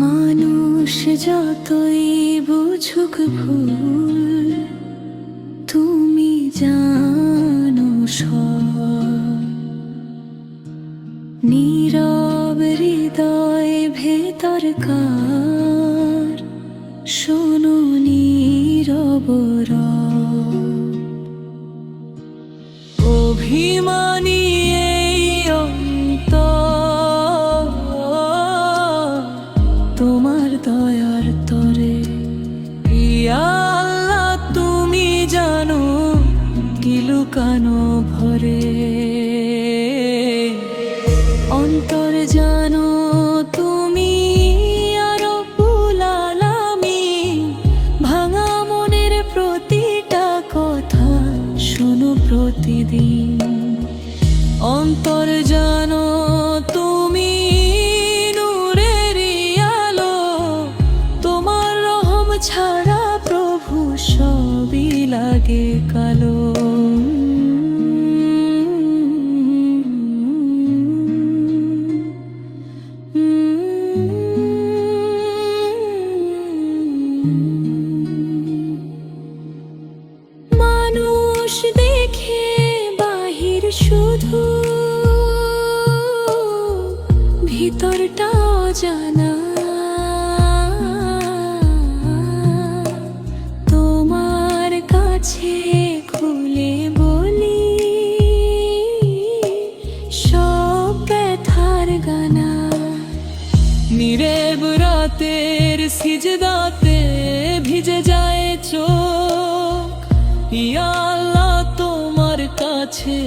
মানুষ যতই বুঝুক ভুল, তুমি জানো সব। নীরব হৃদয় ভেতরকার শোনো নীরব রব। অভিমানী এই অন্তর তোমার দয়ার তরে, ইয়া আল্লাহ তুমি জানো কি লুকানো ভরে। অন্তর জানো তুমি আর রব্বুল আলামিন, ভাঙা মনের প্রতিটা কথা শোনো প্রতিদিন। অন্তর জানো তুমি নূরের আলো, তোমার রহম ছাড়া প্রভু সবই লাগে কালো। মানুষ দেখে বাহির শুধু, ভিতরটা জানা। তোমার কাছে খুলে বলি সব ব্যথার গানা। নীরব রাতের সিজদাতে ভিজে যায় চোখ, ইয়া আল্লাহ তোমার কাছে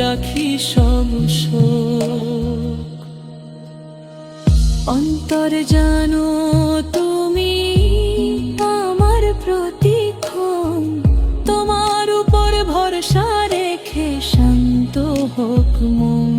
রাখি সব শোক। অন্তর জানো তুমি আমার প্রতিক্ষণ, তোমার উপর ভরসা রেখে শান্ত হোক মন।